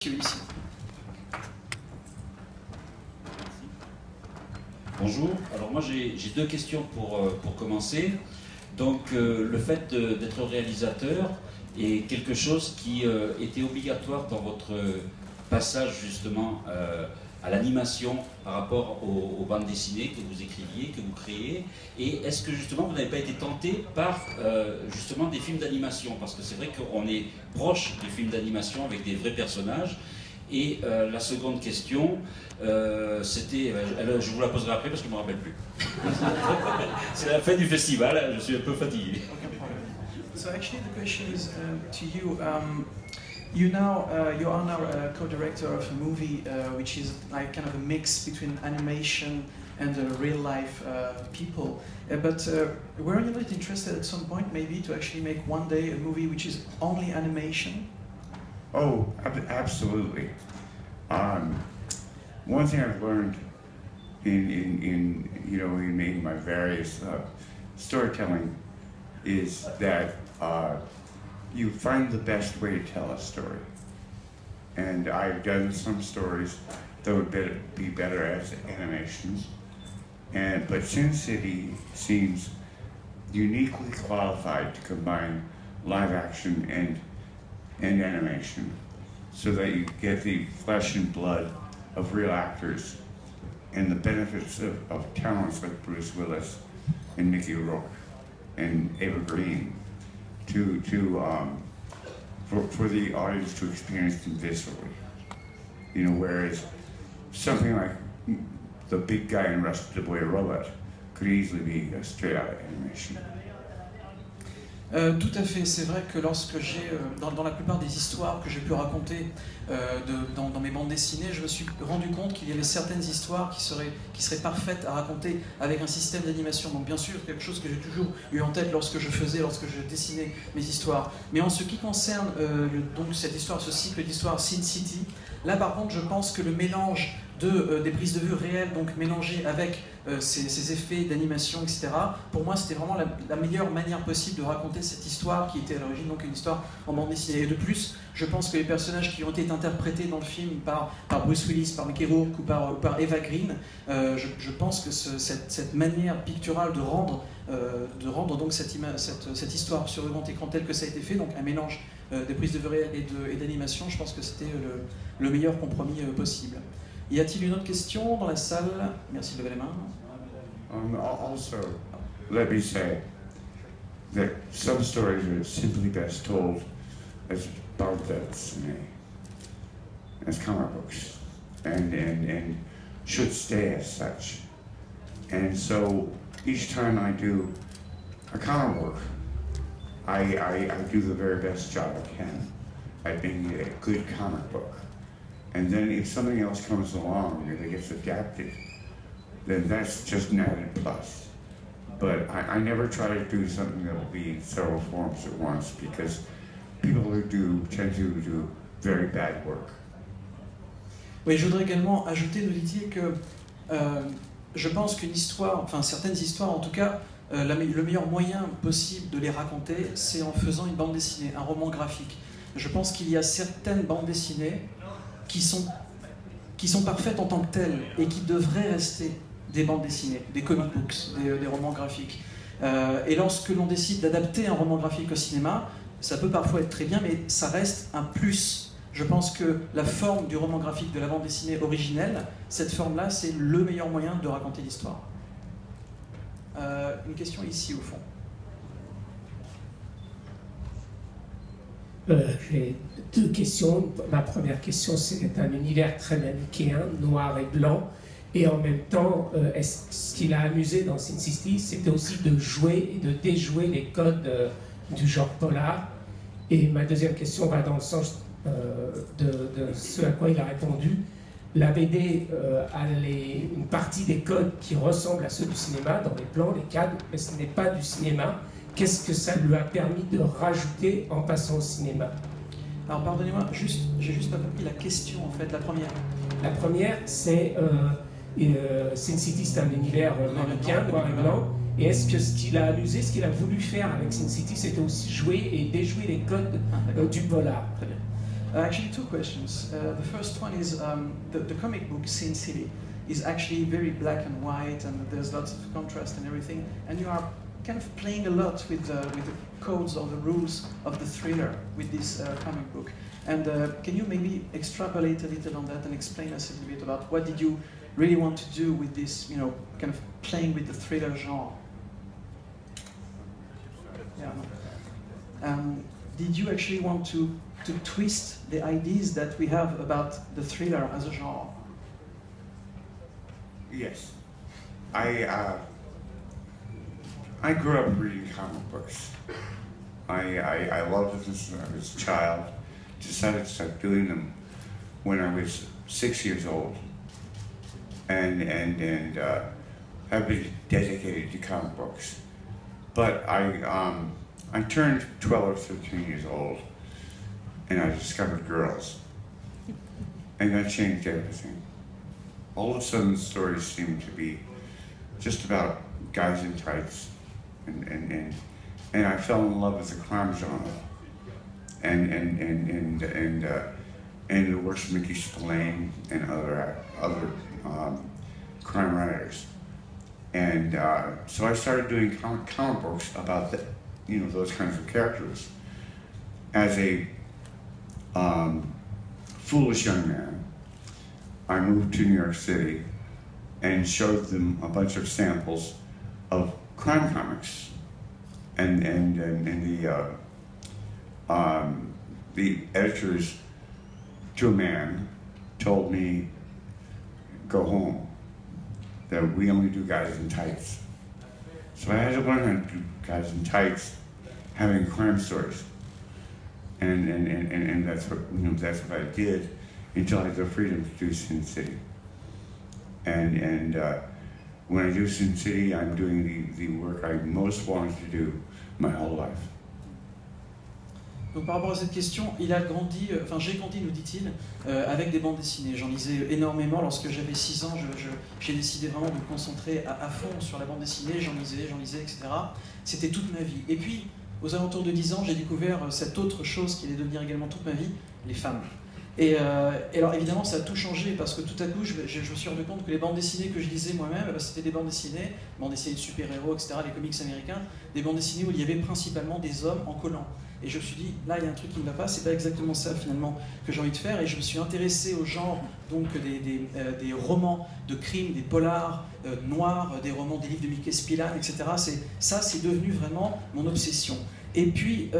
Ici. Bonjour, alors moi j'ai deux questions pour commencer. Donc le fait d'être réalisateur est quelque chose qui était obligatoire dans votre passage justement à l'animation par rapport aux bandes dessinées que vous écriviez, que vous créez. Et est-ce que justement vous n'avez pas été tenté par justement des films d'animation? Parce que c'est vrai qu'on est proche des films d'animation avec des vrais personnages. Et la seconde question, c'était, je vous la poserai après parce que je ne me rappelle plus. C'est la fin du festival, je suis un peu fatigué. So actually the question is to you. You are now a co-director of a movie which is like kind of a mix between animation and real life people. But were you not interested at some point maybe to actually make one day a movie which is only animation? Oh, absolutely. One thing I've learned in my various storytelling is that you find the best way to tell a story. And I've done some stories that would be better as animations. But Sin City seems uniquely qualified to combine live action and animation, so that you get the flesh and blood of real actors and the benefits of talents like Bruce Willis and Mickey Rourke and Ava Green for the audience to experience them viscerally. Whereas something like the big guy in Rush the Boy Robot could easily be a straight out animation. Tout à fait, c'est vrai que lorsque j'ai, dans la plupart des histoires que j'ai pu raconter dans mes bandes dessinées, je me suis rendu compte qu'il y avait certaines histoires qui seraient parfaites à raconter avec un système d'animation. Donc bien sûr, quelque chose que j'ai toujours eu en tête lorsque je dessinais mes histoires. Mais en ce qui concerne donc cette histoire, ce cycle d'histoire Sin City, là par contre je pense que le mélange des prises de vue réelles, donc mélangées avec ces effets d'animation, etc. Pour moi, c'était vraiment la meilleure manière possible de raconter cette histoire qui était à l'origine donc une histoire en bande dessinée. Et de plus, je pense que les personnages qui ont été interprétés dans le film par Bruce Willis, par Mickey Rourke ou par Eva Green, je pense que cette manière picturale de rendre donc cette histoire sur le grand écran telle que ça a été fait, donc un mélange des prises de vue réelles et d'animation, je pense que c'était le meilleur compromis possible. Y a-t-il une autre question dans la salle? Merci de lever les mains. Also, let me say that some stories are simply best told as pamphlets, as comic books, and should stay as such. And so each time I do a comic book, I do the very best job I can at being a good comic book. And then if something else comes along and it gets adapted, then that's just an added plus. But I never try to do something that will be in several forms at once, because people who tend to do very bad work. Oui, je voudrais également ajouter, Didier, que je pense qu'une histoire, enfin certaines histoires en tout cas, le meilleur moyen possible de les raconter, c'est en faisant une bande dessinée, un roman graphique. Je pense qu'il y a certaines bandes dessinées qui sont parfaites en tant que telles et qui devraient rester des bandes dessinées, des comic books, des romans graphiques. Et lorsque l'on décide d'adapter un roman graphique au cinéma, ça peut parfois être très bien, mais ça reste un plus. Je pense que la forme du roman graphique de la bande dessinée originelle, cette forme-là, c'est le meilleur moyen de raconter l'histoire. Une question ici au fond. J'ai deux questions. Ma première question, c'est un univers très manichéen, noir et blanc, et en même temps, ce qui l'a amusé dans Sin City, c'était aussi de jouer et de déjouer les codes du genre polar. Et ma deuxième question va dans le sens de ce à quoi il a répondu. La BD a une partie des codes qui ressemblent à ceux du cinéma, dans les plans, les cadres, mais ce n'est pas du cinéma. Qu'est-ce que ça lui a permis de rajouter en passant au cinéma? Alors pardonnez-moi, j'ai juste pas compris la question en fait, la première. La première, c'est Sin City, c'est un univers manichéen, noir et blanc. Et est-ce que ce qu'il a amusé, ce qu'il a voulu faire avec Sin City, c'était aussi jouer et déjouer les codes du polar? Très bien. Actually, two questions. The first one is the comic book Sin City is actually very black and white, and there's lots of contrast and everything. And you are kind of playing a lot with the codes or the rules of the thriller with this comic book. And can you maybe extrapolate a little on that and explain us a little bit about what did you really want to do with this, you know, kind of playing with the thriller genre? Yeah. Did you actually want to twist the ideas that we have about the thriller as a genre? Yes. I grew up reading comic books. I loved them since I was a child. Decided to start doing them when I was 6 years old. And have been dedicated to comic books. But I turned 12 or 13 years old, and I discovered girls. And that changed everything. All of a sudden, the stories seemed to be just about guys in tights, and I fell in love with the crime genre, and the works of Mickey Spillane and other crime writers. And so I started doing comic books about those kinds of characters. As a foolish young man, I moved to New York City and showed them a bunch of samples of crime comics, and the editors, to a man, told me, "Go home. That we only do guys in tights." So I had to learn how to do guys in tights, having crime stories, and that's what I did until I had the freedom to do Sin City. And when I do Sin City, I'm doing the work I most wanted to do my whole life. Donc par rapport à cette question, il a grandi, j'ai grandi, nous dit-il, avec des bandes dessinées. J'en lisais énormément. Lorsque j'avais 6 ans, j'ai décidé vraiment de me concentrer à fond sur la bande dessinée. J'en lisais, etc. C'était toute ma vie. Et puis, aux alentours de 10 ans, j'ai découvert cette autre chose qui allait devenir également toute ma vie, les femmes. Et alors évidemment, ça a tout changé parce que tout à coup, je me suis rendu compte que les bandes dessinées que je lisais moi-même, c'était des bandes dessinées de super-héros, etc., les comics américains, des bandes dessinées où il y avait principalement des hommes en collant. Et je me suis dit, là, il y a un truc qui ne va pas, c'est pas exactement ça finalement que j'ai envie de faire. Et je me suis intéressé au genre donc des romans de crimes, des polars noirs, des romans, des livres de Mickey Spillane, etc. C'est devenu vraiment mon obsession. Et puis,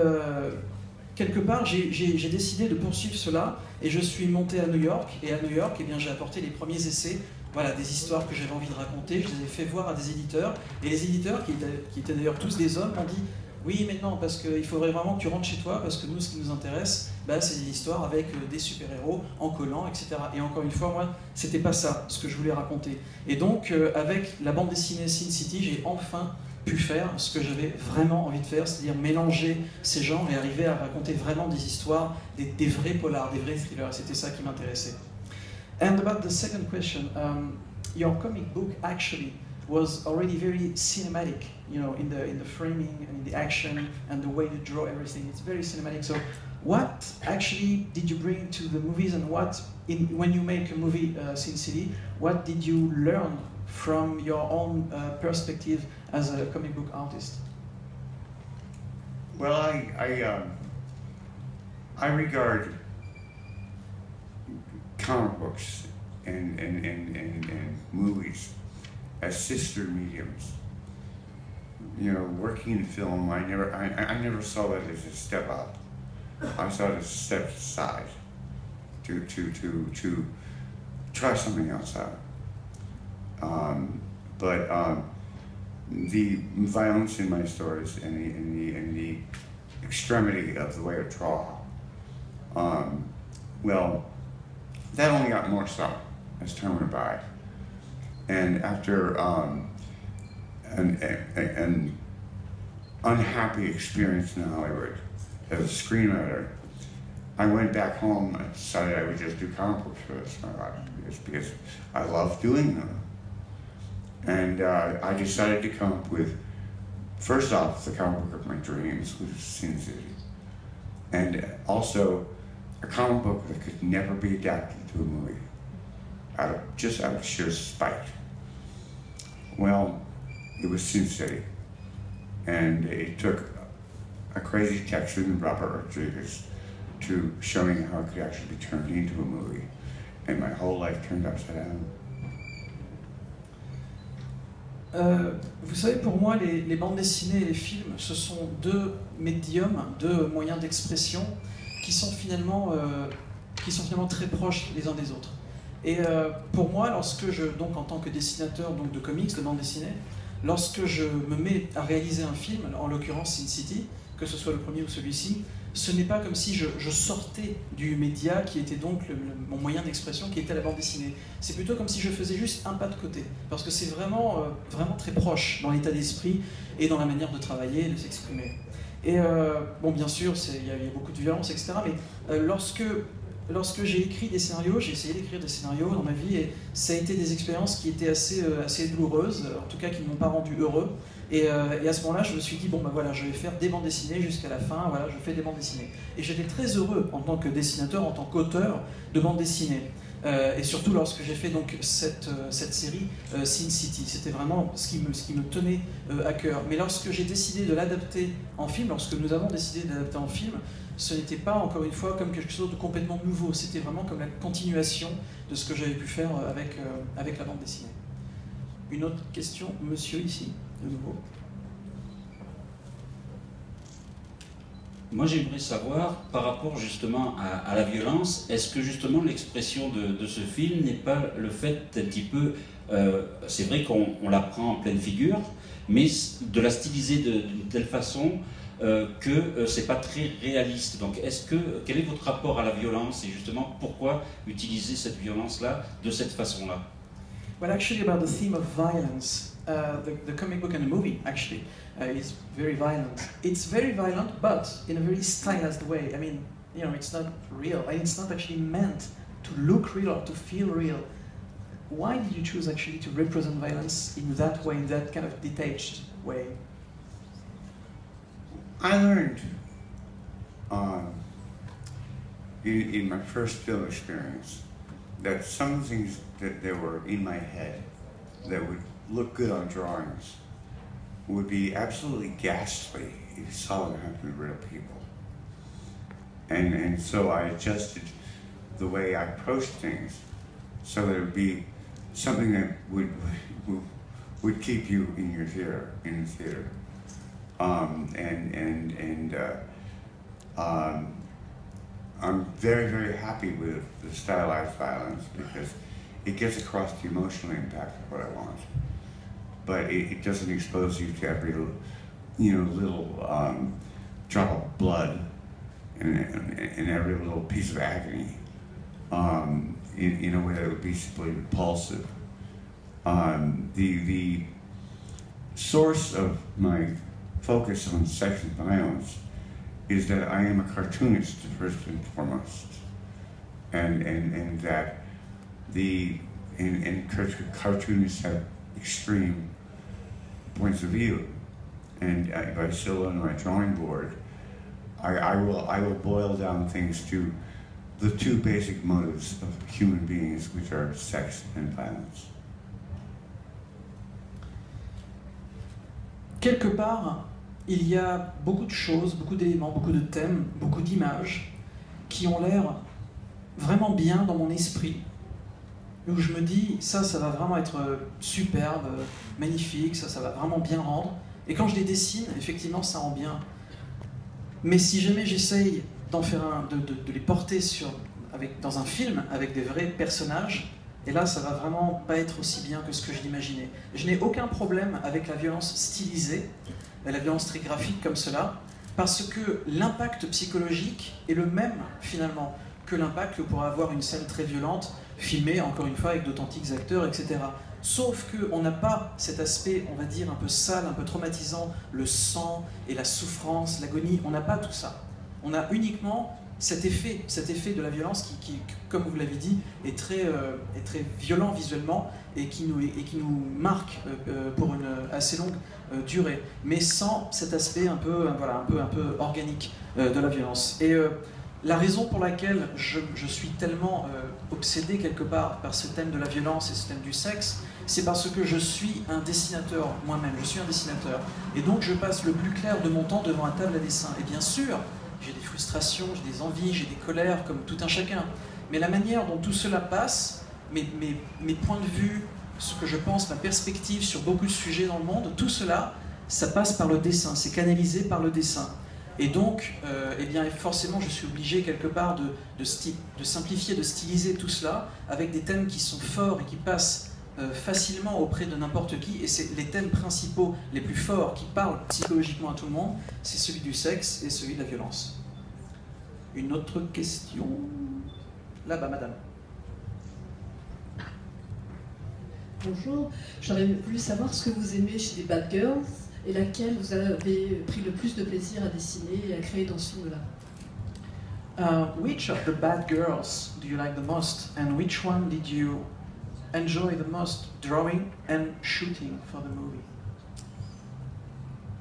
quelque part, j'ai décidé de poursuivre cela et je suis monté à New York. Et à New York, eh bien, j'ai apporté les premiers essais, voilà, des histoires que j'avais envie de raconter. Je les ai fait voir à des éditeurs. Et les éditeurs, qui étaient d'ailleurs tous des hommes, m'ont dit: oui, maintenant, parce qu'il faudrait vraiment que tu rentres chez toi, parce que nous, ce qui nous intéresse, c'est des histoires avec des super-héros en collant, etc. Et encore une fois, moi, c'était pas ça, ce que je voulais raconter. Et donc, avec la bande dessinée Sin City, j'ai enfin pu faire ce que j'avais vraiment envie de faire, c'est-à-dire mélanger ces genres et arriver à raconter vraiment des histoires, des vrais polars, des vrais thrillers. C'était ça qui m'intéressait. And about the second question, your comic book actually was already very cinematic, you know, in the framing and in the action and the way you draw everything. It's very cinematic. So, what actually did you bring to the movies, and when you make a movie, Sin City, what did you learn from your own perspective as a comic book artist? Well, I regard comic books and movies as sister mediums. You know, working in film, I never saw that as a step up. I saw it as a step aside to try something else out. But the violence in my stories and the extremity of the way I draw, well, that only got more so as time went by. And after an unhappy experience in Hollywood as a screenwriter, I went back home and decided I would just do comic books for the rest of my life because I love doing them. And I decided to come up with, first off, the comic book of my dreams, which was Sin City, and also a comic book that could never be adapted to a movie, just out of sheer spite. Well, it was Sin City, and it took a crazy Texan, Robert Rodriguez, to show me how it could actually be turned into a movie, and my whole life turned upside down. Vous savez, pour moi, les bandes dessinées et les films, ce sont deux médiums, deux moyens d'expression qui sont finalement très proches les uns des autres. Et pour moi, lorsque donc en tant que dessinateur donc de comics, de bande dessinée, lorsque je me mets à réaliser un film, en l'occurrence Sin City, que ce soit le premier ou celui-ci, ce n'est pas comme si je sortais du média qui était donc mon moyen d'expression, qui était la bande dessinée. C'est plutôt comme si je faisais juste un pas de côté, parce que c'est vraiment très proche dans l'état d'esprit et dans la manière de travailler et de s'exprimer. Et bon, bien sûr, il y a beaucoup de violence, etc. Mais lorsque j'ai écrit des scénarios, j'ai essayé d'écrire des scénarios dans ma vie, et ça a été des expériences qui étaient assez douloureuses, en tout cas qui ne m'ont pas rendu heureux. Et à ce moment-là, je me suis dit, bon ben voilà, je vais faire des bandes dessinées jusqu'à la fin, voilà, je fais des bandes dessinées. Et j'étais très heureux en tant que dessinateur, en tant qu'auteur de bandes dessinées. Et surtout lorsque j'ai fait donc cette série Sin City, c'était vraiment ce qui me tenait à cœur. Mais lorsque j'ai décidé de l'adapter en film, lorsque nous avons décidé d'adapter en film, ce n'était pas, encore une fois, comme quelque chose de complètement nouveau, c'était vraiment comme la continuation de ce que j'avais pu faire avec la bande dessinée. Une autre question, monsieur ici, de nouveau. Moi, j'aimerais savoir, par rapport justement à la violence, est-ce que justement l'expression de ce film n'est pas le fait un petit peu, c'est vrai qu'on la prend en pleine figure, mais de la styliser d'une telle façon que c'est pas très réaliste. Donc, quel est votre rapport à la violence et justement pourquoi utiliser cette violence-là de cette façon-là? Well, actually, about the theme of violence, the comic book and the movie actually is very violent. It's very violent, but in a very stylized way. I mean, you know, it's not real. It's not actually meant to look real or to feel real. Why did you choose actually to represent violence in that way, in that kind of detached way? I learned in my first film experience that some things that were in my head that would look good on drawings would be absolutely ghastly if you saw them happen to real people. And so I adjusted the way I approached things so that it would be something that would keep you in the theater. I'm very, very happy with the stylized violence because it gets across the emotional impact of what I want, but it doesn't expose you to every, little drop of blood and every little piece of agony in a way that would be simply repulsive. The source of my focus on sex and violence is that I am a cartoonist first and foremost, and that cartoonists have extreme points of view, and if I sit on my drawing board, I will boil down things to the two basic motives of human beings, which are sex and violence. Quelque part, il y a beaucoup de choses, beaucoup d'éléments, beaucoup de thèmes, beaucoup d'images qui ont l'air vraiment bien dans mon esprit, où je me dis, ça va vraiment être superbe, magnifique, ça va vraiment bien rendre. Et quand je les dessine, effectivement, ça rend bien. Mais si jamais j'essaye d'en faire de les porter dans un film avec des vrais personnages, et là, ça va vraiment pas être aussi bien que ce que je l'imaginais. Je n'ai aucun problème avec la violence stylisée, la violence très graphique comme cela, parce que l'impact psychologique est le même, finalement, que l'impact que pourrait avoir une scène très violente, filmée, encore une fois, avec d'authentiques acteurs, etc. Sauf qu'on n'a pas cet aspect, on va dire, un peu sale, un peu traumatisant, le sang et la souffrance, l'agonie, on n'a pas tout ça. On a uniquement cet effet de la violence qui comme vous l'avez dit, est très violent visuellement et qui nous marque pour une assez longue durée, mais sans cet aspect un peu organique de la violence. Et La raison pour laquelle je suis tellement obsédé quelque part par ce thème de la violence et ce thème du sexe, c'est parce que je suis un dessinateur moi-même, je suis un dessinateur. Et donc je passe le plus clair de mon temps devant un table à dessin. Et bien sûr, j'ai des frustrations, j'ai des envies, j'ai des colères, comme tout un chacun. Mais la manière dont tout cela passe, mes points de vue, ce que je pense, ma perspective sur beaucoup de sujets dans le monde, tout cela, ça passe par le dessin, c'est canalisé par le dessin. Et donc, eh bien, forcément, je suis obligé quelque part de simplifier, de styliser tout cela avec des thèmes qui sont forts et qui passent facilement auprès de n'importe qui. Et c'est les thèmes principaux les plus forts qui parlent psychologiquement à tout le monde, c'est celui du sexe et celui de la violence. Une autre question? Là-bas, madame. Bonjour, j'aurais voulu savoir ce que vous aimez chez les Bad Girls et laquelle vous avez pris le plus de plaisir à dessiner et à créer dans ce film-là. Which of the bad girls do you like the most, and which one did you enjoy the most drawing and shooting for the movie?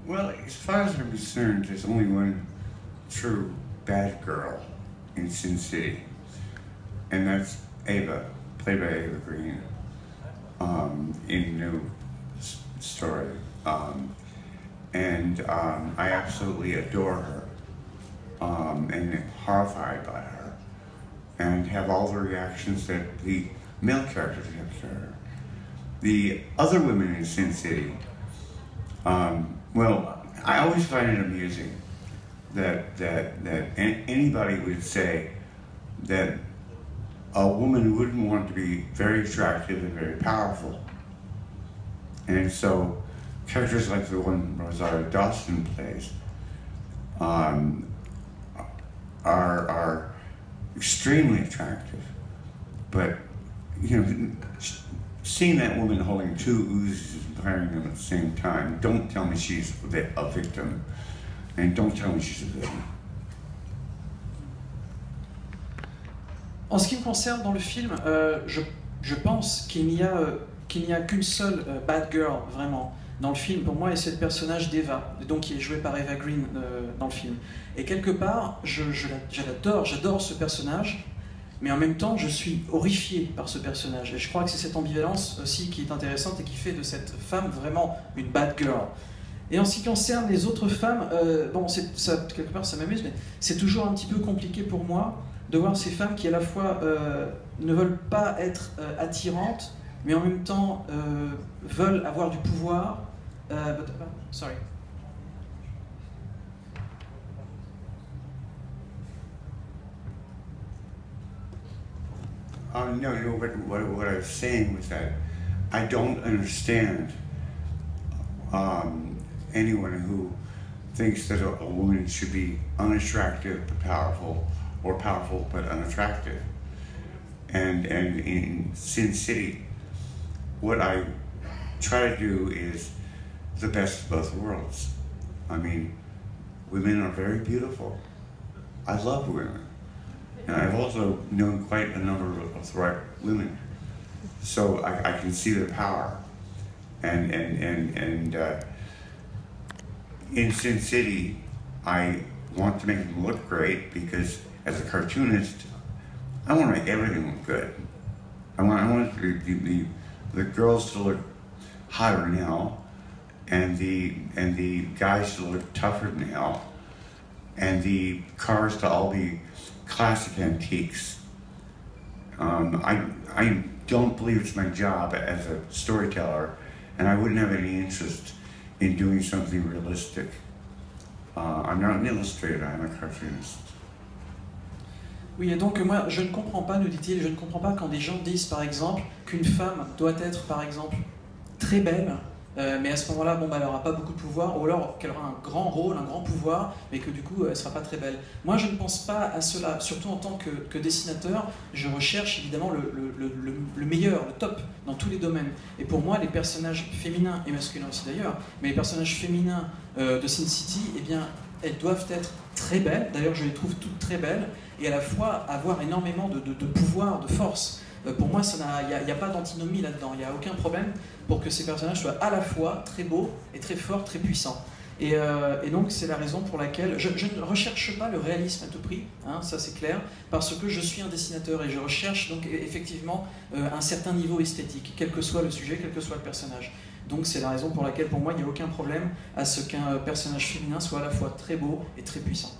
Well, as far as I'm concerned, there's only one true bad girl in Sin City, and that's Ava, played by Ava Green, in New Story. I absolutely adore her, and horrified by her, and have all the reactions that the male characters have to her. The other women in Sin City, well, I always find it amusing that anybody would say that a woman wouldn't want to be very attractive and very powerful. And so characters like the one Rosario Dawson plays are extremely attractive. But, you know, seeing that woman holding two Uzis and firing them at the same time, don't tell me she's a victim, and don't tell me she's a villain. En ce qui me concerne dans le film, je pense qu'il n'y a qu'une seule bad girl, vraiment, dans le film, pour moi, et c'est le personnage d'Eva, donc qui est joué par Eva Green dans le film. Et quelque part, j'adore ce personnage, mais en même temps, je suis horrifié par ce personnage. Et je crois que c'est cette ambivalence aussi qui est intéressante et qui fait de cette femme vraiment une bad girl. Et en ce qui concerne les autres femmes, bon, ça, quelque part, ça m'amuse, mais c'est toujours un petit peu compliqué pour moi de voir ces femmes qui à la fois ne veulent pas être attirantes, mais en même temps veulent avoir du pouvoir. Sorry. No, what I was saying was that I don't understand anyone who thinks that a woman should be unattractive but powerful, or powerful but unattractive. And in Sin City, what I try to do is the best of both worlds. I mean, women are very beautiful. I love women. And I've also known quite a number of the right women. So I can see their power. And in Sin City, I want to make them look great because as a cartoonist, I want to make everything look good. I want the girls to look hotter now, and the guys to look tougher now, and the cars to all be classic antiques. I don't believe it's my job as a storyteller, and I wouldn't have any interest in doing something realistic. I'm not an illustrator, I'm a cartoonist. Oui, et donc moi, je ne comprends pas, nous dit-il, je ne comprends pas quand des gens disent, par exemple, qu'une femme doit être, par exemple, très belle, mais à ce moment-là, bon, bah, elle n'aura pas beaucoup de pouvoir, ou alors qu'elle aura un grand rôle, un grand pouvoir, mais que du coup, elle ne sera pas très belle. Moi, je ne pense pas à cela, surtout en tant que dessinateur, je recherche évidemment le meilleur, le top, dans tous les domaines. Et pour moi, les personnages féminins, et masculins aussi d'ailleurs, mais les personnages féminins de Sin City, eh bien, elles doivent être très belles, d'ailleurs je les trouve toutes très belles, et à la fois avoir énormément de pouvoir, de force. Pour moi, il n'y a pas d'antinomie là-dedans, il n'y a aucun problème pour que ces personnages soient à la fois très beaux et très forts, très puissants. Et donc c'est la raison pour laquelle je ne recherche pas le réalisme à tout prix, hein, ça c'est clair, parce que je suis un dessinateur et je recherche donc effectivement un certain niveau esthétique, quel que soit le sujet, quel que soit le personnage. Donc c'est la raison pour laquelle pour moi il n'y a aucun problème à ce qu'un personnage féminin soit à la fois très beau et très puissant.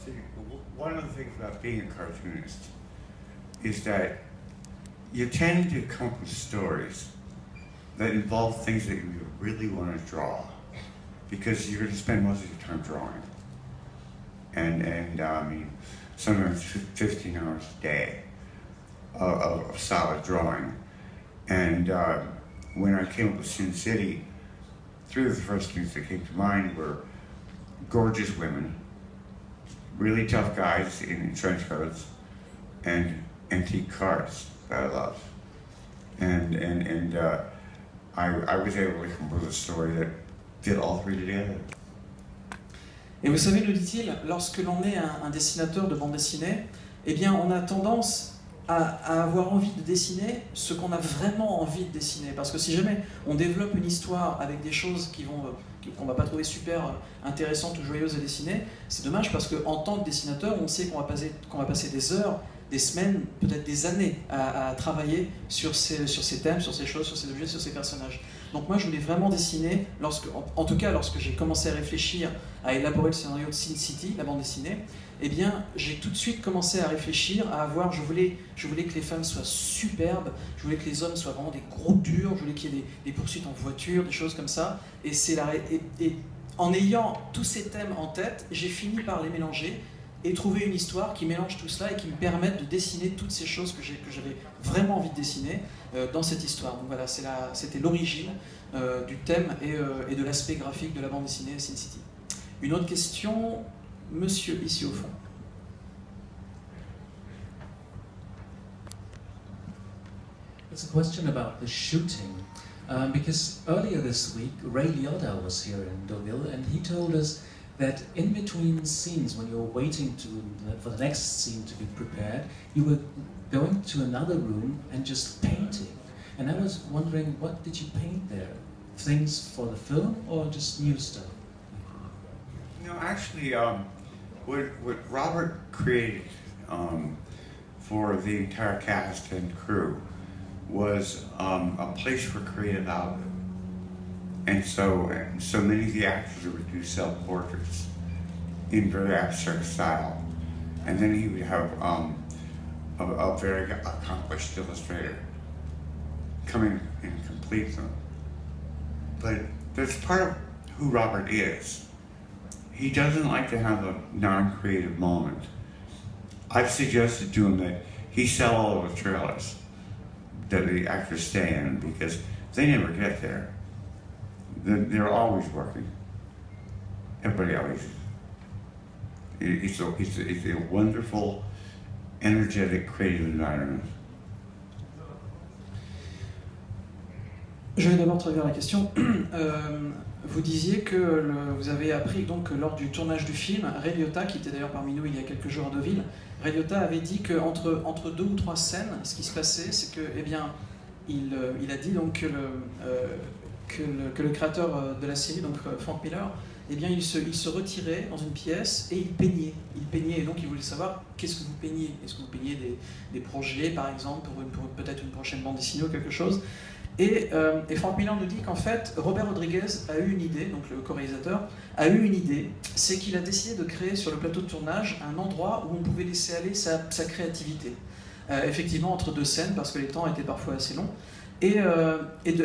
See, one of the things about being a cartoonist is that you tend to come up with stories that involve things that you really want to draw, because you're going to spend most of your time drawing. And I mean, sometimes 15 hours a day of solid drawing. And when I came up with Sin City, three of the first things that came to mind were gorgeous women, really tough guys in trench coats, and antique cars that I love. And I was able to come up with a story that did all three together. Et vous savez, nous dit-il, lorsque l'on est un dessinateur de bande dessinée, eh bien on a tendance à avoir envie de dessiner ce qu'on a vraiment envie de dessiner. Parce que si jamais on développe une histoire avec des choses qu'on va pas trouver super intéressantes ou joyeuses à dessiner, c'est dommage parce qu'en tant que dessinateur, on sait qu'on va passer des heures, des semaines, peut-être des années à travailler sur ces thèmes, sur ces choses, sur ces objets, sur ces personnages. Donc moi je voulais vraiment dessiner, en tout cas lorsque j'ai commencé à réfléchir, à élaborer le scénario de Sin City, la bande dessinée, eh bien j'ai tout de suite commencé à réfléchir, je voulais que les femmes soient superbes, je voulais que les hommes soient vraiment des gros durs, je voulais qu'il y ait des poursuites en voiture, des choses comme ça, et en ayant tous ces thèmes en tête, j'ai fini par les mélanger, et trouver une histoire qui mélange tout cela et qui me permette de dessiner toutes ces choses que j'avais vraiment envie de dessiner dans cette histoire. Donc voilà, c'était l'origine du thème et de l'aspect graphique de la bande dessinée Sin City. Une autre question, monsieur ici au fond. It's a question about the shooting. Because earlier this week, Ray Liotta was here in Deauville and he told us that in between scenes, when you were waiting for the next scene to be prepared, you were going to another room and just painting. And I was wondering, what did you paint there? Things for the film or just new stuff? No, actually, what Robert created for the entire cast and crew was a place for creative outlet. And so many of the actors would do self-portraits in very abstract style. And then he would have a very accomplished illustrator come in and complete them. But that's part of who Robert is. He doesn't like to have a non-creative moment. I've suggested to him that he sell all of the trailers that the actors stay in because they never get there. They're always working. Everybody always. It's a wonderful, energetic, creative environment. Je vais d'abord traduire la question. Vous disiez que vous avez appris donc que lors du tournage du film, Ray Liotta, qui était d'ailleurs parmi nous il y a quelques jours à Deauville, Ray Liotta avait dit qu'entre 2 ou 3 scènes, ce qui se passait, c'est que, eh bien, il a dit donc que le créateur de la série, donc Frank Miller, eh bien, il se retirait dans une pièce et il peignait. Il peignait et donc il voulait savoir qu'est-ce que vous peignez. Est-ce que vous peignez des projets, par exemple, pour peut-être une prochaine bande dessinée ou quelque chose. Et Frank Miller nous dit qu'en fait, Robert Rodriguez a eu une idée, donc le co-réalisateur, a eu une idée, c'est qu'il a décidé de créer sur le plateau de tournage un endroit où on pouvait laisser aller sa créativité. Effectivement, entre 2 scènes, parce que les temps étaient parfois assez longs.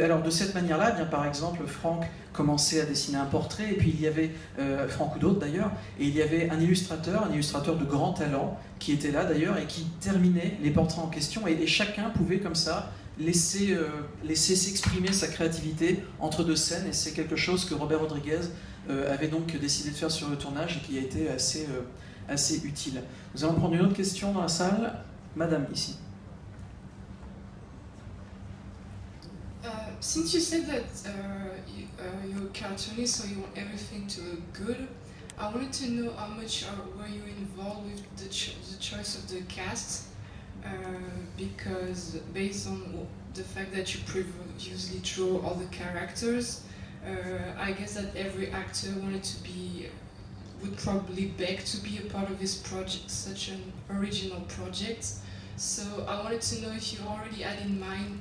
Alors de cette manière-là, bien par exemple, Franck commençait à dessiner un portrait, et puis il y avait, Franck ou d'autres d'ailleurs, et il y avait un illustrateur de grand talent, qui était là d'ailleurs, et qui terminait les portraits en question, et chacun pouvait comme ça laisser s'exprimer sa créativité entre 2 scènes, et c'est quelque chose que Robert Rodriguez avait donc décidé de faire sur le tournage, et qui a été assez utile. Nous allons prendre une autre question dans la salle. Madame, ici. Since you said that you're a cartoonist, so you want everything to look good, I wanted to know how much were you involved with the choice of the cast, because based on the fact that you previously draw all the characters, I guess that every actor would probably beg to be a part of this project, such an original project. So I wanted to know if you already had in mind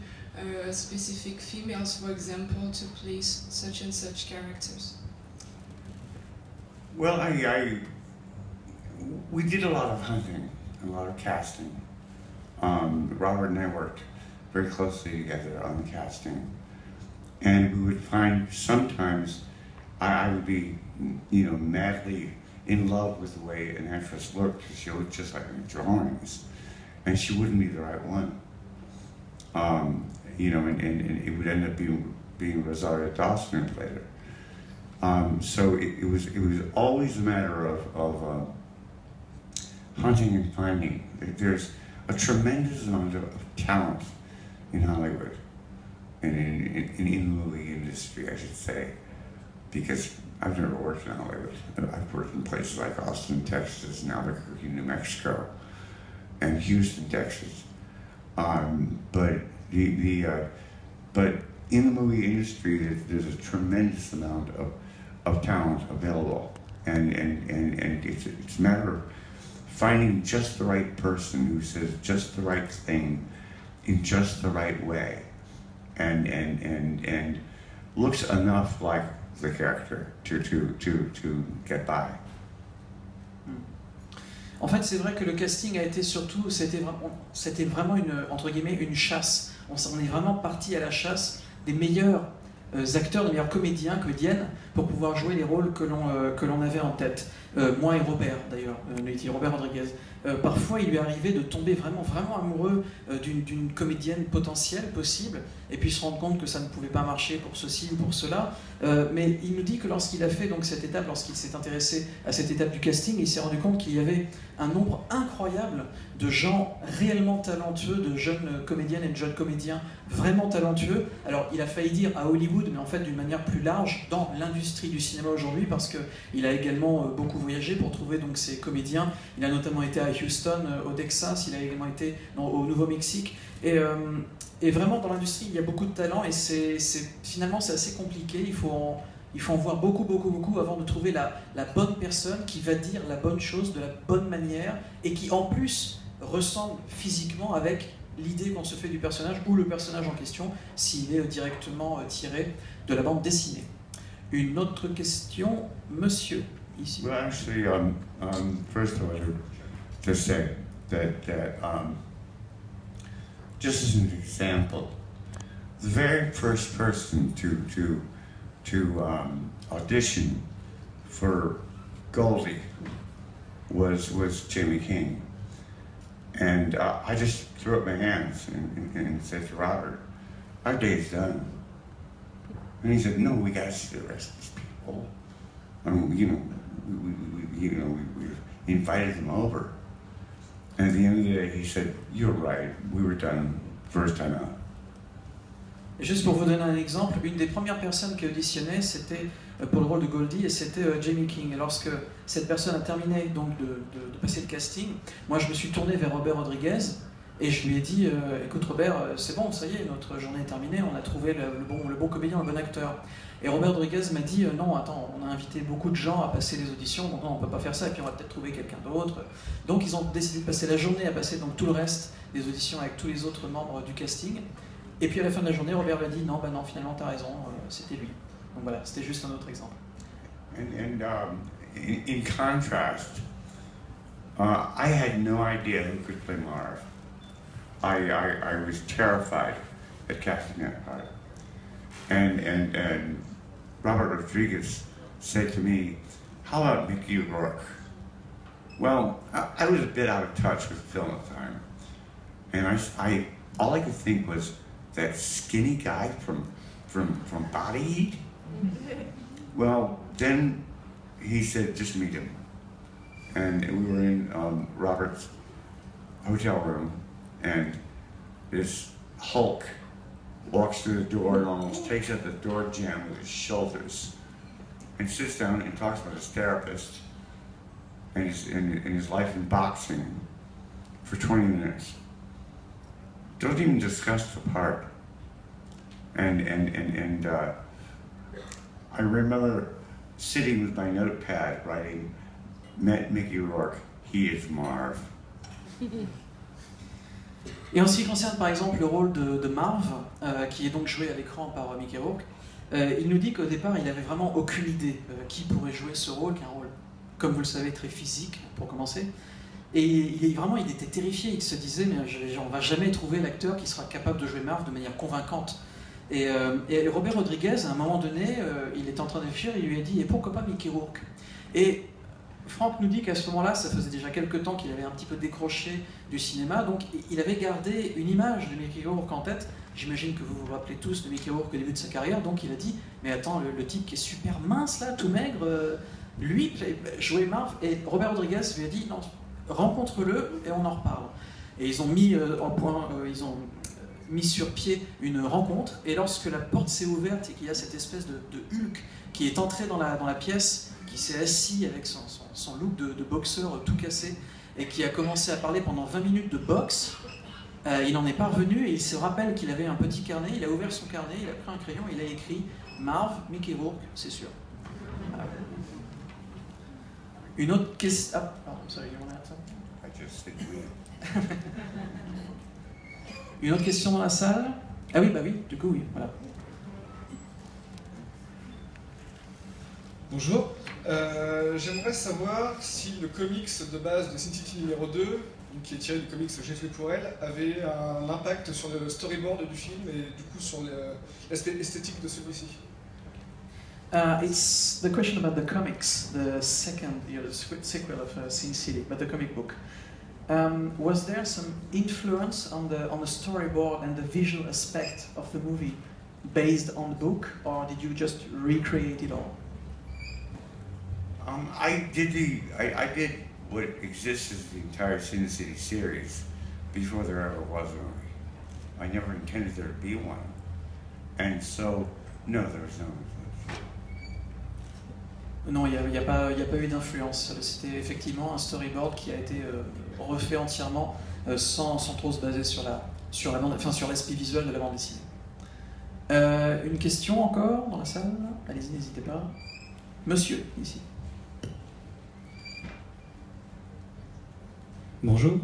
specific females, for example, to play such and such characters. Well, we did a lot of hunting, a lot of casting. Robert and I worked very closely together on the casting. And we would find sometimes I would be, madly in love with the way an actress looked, because she looked just like in the drawings, and she wouldn't be the right one. And it would end up being Rosario Dawson later. So it was always a matter of hunting and finding. There's a tremendous amount of talent in Hollywood, and in the movie industry, I should say, because I've never worked in Hollywood. I've worked in places like Austin, Texas, and Albuquerque, New Mexico, and Houston, Texas. But in the movie industry, there's a tremendous amount of talent available, and it's a matter of finding just the right person who says just the right thing in just the right way, and looks enough like the character to get by. En fait, c'est vrai que le casting a été surtout, c'était vraiment entre guillemets une chasse. On est vraiment parti à la chasse des meilleurs acteurs, des meilleurs comédiennes, pour pouvoir jouer les rôles que l'on avait en tête. Moi et Robert, d'ailleurs, Robert Rodriguez. Parfois, il lui arrivait de tomber vraiment amoureux d'une comédienne potentielle, possible, et puis se rendre compte que ça ne pouvait pas marcher pour ceci ou pour cela. Mais il nous dit que lorsqu'il a fait donc cette étape, lorsqu'il s'est intéressé à cette étape du casting, il s'est rendu compte qu'il y avait un nombre incroyable de gens réellement talentueux, de jeunes comédiennes et de jeunes comédiens vraiment talentueux. Alors, il a failli dire à Hollywood, mais en fait d'une manière plus large, dans l'industrie du cinéma aujourd'hui, parce qu'il a également beaucoup voyagé pour trouver donc ces comédiens. Il a notamment été à Houston, au Texas, il a également été au Nouveau-Mexique. Et vraiment, dans l'industrie, il y a beaucoup de talent, et finalement, c'est assez compliqué. Il faut en voir beaucoup avant de trouver la bonne personne qui va dire la bonne chose de la bonne manière, et qui en plus ressemble physiquement avec l'idée qu'on se fait du personnage, ou le personnage en question, s'il est directement tiré de la bande dessinée. Une autre question, monsieur, ici. Well, actually, first I want to just say that just as an example, the very first person to audition for Goldie was Jimmy King, and I just threw up my hands and said to Robert, "Our day's done." And he said, "No, we got to see the rest of these people. I mean, we invited them over." And at the end of the day, he said, "You're right. We were done first time out." Et juste pour vous donner un exemple, une des premières personnes qui auditionnait, c'était pour le rôle de Goldie, et c'était Jamie King. Et lorsque cette personne a terminé donc de passer le casting, moi je me suis tourné vers Robert Rodriguez et je lui ai dit écoute Robert, c'est bon, ça y est, notre journée est terminée, on a trouvé le bon comédien, le bon acteur. Et Robert Rodriguez m'a dit non, attends, on a invité beaucoup de gens à passer les auditions, donc non, on ne peut pas faire ça, et puis on va peut-être trouver quelqu'un d'autre. Donc ils ont décidé de passer la journée à passer donc tout le reste des auditions avec tous les autres membres du casting. Et puis à la fin de la journée, Robert lui a dit non, finalement t'as raison, c'était lui. Donc voilà, c'était juste un autre exemple. In contrast, I had no idea who could play Marv. I was terrified at casting that part. And Robert Rodriguez said to me, "How about Mickey Rourke?" Well, I was a bit out of touch with film at the time, and all I could think was that skinny guy from Body Heat. Well, then he said, "Just meet him." And we were in Robert's hotel room, and this Hulk walks through the door and almost takes out the door jamb with his shoulders, and sits down and talks about his therapist and his life in boxing for 20 minutes. Don't even discuss the part. And I remember sitting with my notepad writing, met Mickey Rourke, he is Marv. Et en ce qui concerne par exemple le rôle de Marv, qui est donc joué à l'écran par Mickey Rourke, il nous dit qu'au départ il n'avait vraiment aucune idée qui pourrait jouer ce rôle, qui est un rôle, comme vous le savez, très physique pour commencer. Et il était terrifié, il se disait mais on va jamais trouver l'acteur qui sera capable de jouer Marv de manière convaincante. Et Robert Rodriguez, à un moment donné, il était en train de fuir, il lui a dit et pourquoi pas Mickey Rourke? Et Franck nous dit qu'à ce moment-là, ça faisait déjà quelques temps qu'il avait un petit peu décroché du cinéma, donc il avait gardé une image de Mickey Rourke en tête. J'imagine que vous vous rappelez tous de Mickey Rourke au début de sa carrière, donc il a dit mais attends, le type qui est super mince là, tout maigre, lui, jouer Marv. Et Robert Rodriguez lui a dit non, rencontre-le et on en reparle. Et ils ont mis ils ont mis sur pied une rencontre, et lorsque la porte s'est ouverte et qu'il y a cette espèce de Hulk qui est entré dans la pièce, qui s'est assis avec son look de boxeur tout cassé et qui a commencé à parler pendant 20 minutes de boxe, il n'en est pas revenu et il se rappelle qu'il avait un petit carnet, il a ouvert son carnet, il a pris un crayon, il a écrit Marv, Mickey Rourke, c'est sûr. Voilà. Une autre question... Ah, pardon, sorry, you want to add something? I just said we. Une autre question dans la salle? Ah oui, bah oui, du coup oui, voilà. Bonjour, j'aimerais savoir si le comics de base de Sin City numéro 2, qui est tiré du comics J'ai fait pour elle, avait un impact sur le storyboard du film et du coup sur l'aspect esthétique de celui-ci. It's the question about the comics, the second, the sequel of Sin City, but the comic book. Was there some influence on the storyboard and the visual aspect of the movie based on the book, or did you just recreate it all? I did what exists as the entire Sin City series before there ever was a movie. I never intended there to be one, and so no, there was no influence. Non, il n'y a pas eu d'influence. C'était effectivement un storyboard qui a été refait entièrement sans trop se baser sur l'aspect visuel de la bande dessinée. Une question encore dans la salle? Allez-y, n'hésitez pas. Monsieur, ici. Bonjour.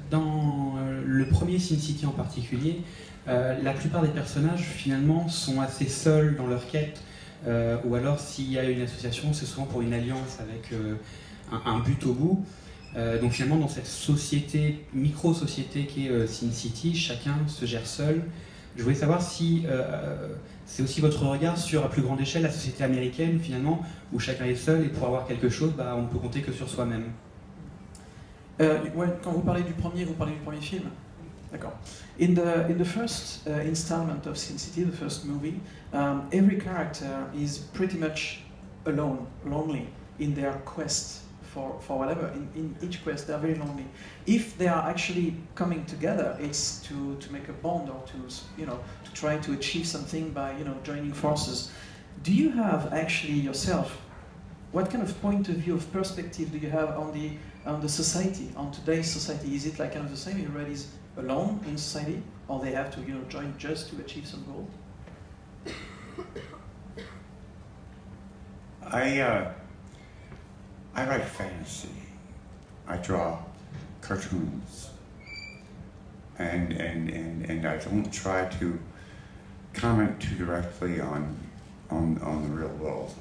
Dans le premier Sin City en particulier, la plupart des personnages finalement sont assez seuls dans leur quête, ou alors s'il y a une association, c'est souvent pour une alliance avec un but au bout. Donc finalement dans cette société, micro-société qui est Sin City, chacun se gère seul. Je voulais savoir si c'est aussi votre regard sur à plus grande échelle la société américaine finalement, où chacun est seul et pour avoir quelque chose, on ne peut compter que sur soi-même. Ouais, quand vous parlez du premier film. D'accord. In the first installment of Sin City, the first movie, every character is pretty much alone, lonely in their quest for whatever. In each quest, they're very lonely. If they are actually coming together, it's to make a bond or to try to achieve something by joining forces. Do you have actually yourself? What kind of point of view, of perspective do you have on the society, on today's society? Is it like kind of the same? Everybody's alone in society, or they have to join just to achieve some goal? I write fantasy. I draw cartoons, and I don't try to comment too directly on the real world.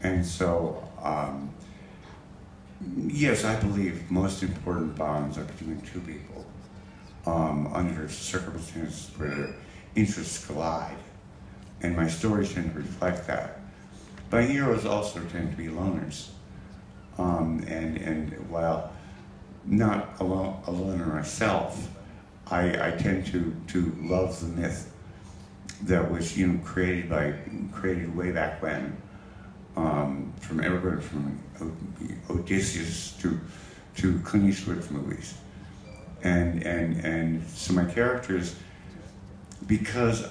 And so, yes, I believe most important bonds are between two people under circumstances where their interests collide. And my stories tend to reflect that. My heroes also tend to be loners. And while not a loner myself, I tend to love the myth that was created way back when. From everybody from Odysseus to Clint Eastwood's movies, and so my characters, because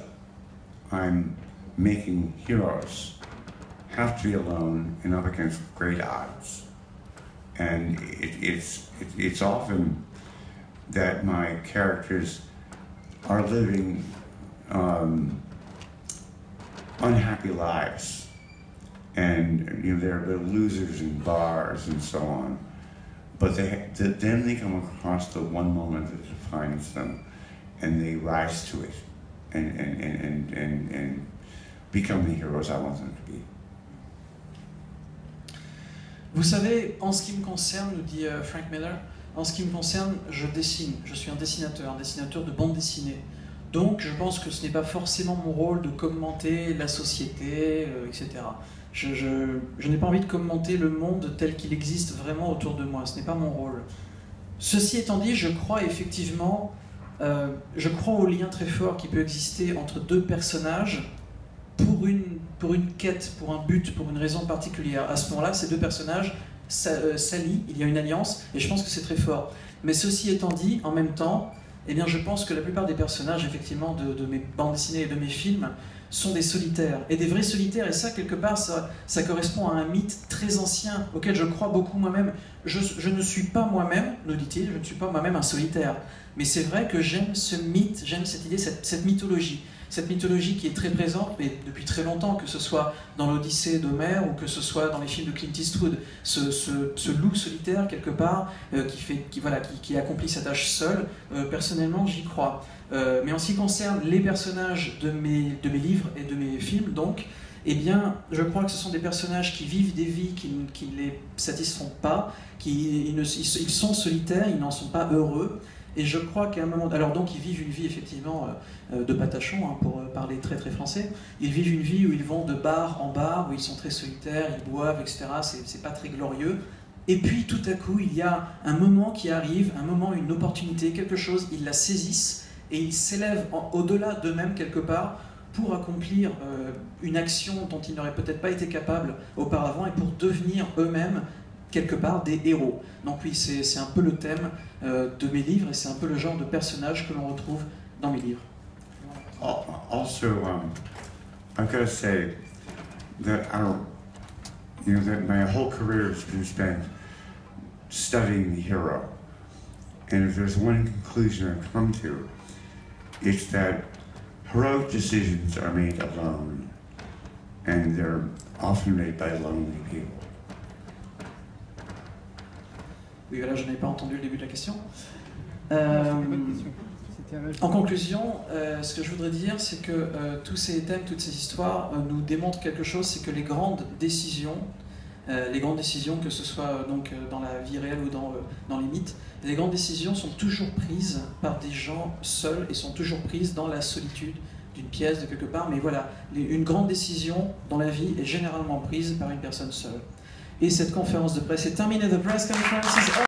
I'm making heroes, have to be alone and up against great odds, and it's often that my characters are living unhappy lives. And you know, they're the losers in bars and so on. But then they come across the one moment that defines them, and they rise to it, and become the heroes I want them to be. Vous savez, en ce qui me concerne, nous dit Frank Miller, en ce qui me concerne, je dessine. Je suis un dessinateur de bande dessinée. Donc, je pense que ce n'est pas forcément mon rôle de commenter la société, etc. Je n'ai pas envie de commenter le monde tel qu'il existe vraiment autour de moi. Ce n'est pas mon rôle. Ceci étant dit, je crois effectivement, je crois au lien très fort qui peut exister entre deux personnages pour une quête, pour un but, pour une raison particulière. À ce moment-là, ces deux personnages s'allient, il y a une alliance, et je pense que c'est très fort. Mais ceci étant dit, en même temps, eh bien, je pense que la plupart des personnages, effectivement, de mes bandes dessinées et de mes films, sont des solitaires, et des vrais solitaires, et ça, quelque part, ça correspond à un mythe très ancien, auquel je crois beaucoup moi-même. Je ne suis pas moi-même, nous dit-il, je ne suis pas moi-même un solitaire. Mais c'est vrai que j'aime ce mythe, j'aime cette idée, cette mythologie. Cette mythologie qui est très présente, mais depuis très longtemps, que ce soit dans l'Odyssée d'Homère ou que ce soit dans les films de Clint Eastwood, ce loup solitaire quelque part qui accomplit sa tâche seul. Personnellement, j'y crois. Mais en ce qui concerne les personnages de mes livres et de mes films, donc, eh bien, je crois que ce sont des personnages qui vivent des vies qui ne les satisfont pas, ils sont solitaires, ils n'en sont pas heureux. Et je crois qu'à un moment... Alors donc, ils vivent une vie, effectivement, de patachon, hein, pour parler très très français. Ils vivent une vie où ils vont de bar en bar, où ils sont très solitaires, ils boivent, etc. C'est pas très glorieux. Et puis, tout à coup, il y a un moment qui arrive, un moment, une opportunité, quelque chose, ils la saisissent, et ils s'élèvent au-delà d'eux-mêmes, quelque part, pour accomplir une action dont ils n'auraient peut-être pas été capables auparavant, et pour devenir eux-mêmes, quelque part, des héros. Donc oui, c'est un peu le thème de mes livres, et c'est un peu le genre de personnage que l'on retrouve dans mes livres. Also, I've got to say that that my whole career has been spent studying the hero, and if there's one conclusion I've come to, it's that heroic decisions are made alone, and they're often made by lonely people. Oui, voilà, je n'avais pas entendu le début de la question. En conclusion, ce que je voudrais dire, c'est que tous ces thèmes, toutes ces histoires nous démontrent quelque chose, c'est que les grandes décisions, que ce soit donc dans la vie réelle ou dans les mythes, les grandes décisions sont toujours prises par des gens seuls et sont toujours prises dans la solitude d'une pièce, de quelque part. Mais voilà, une grande décision dans la vie est généralement prise par une personne seule. Et cette conférence de presse est terminée. The press conference is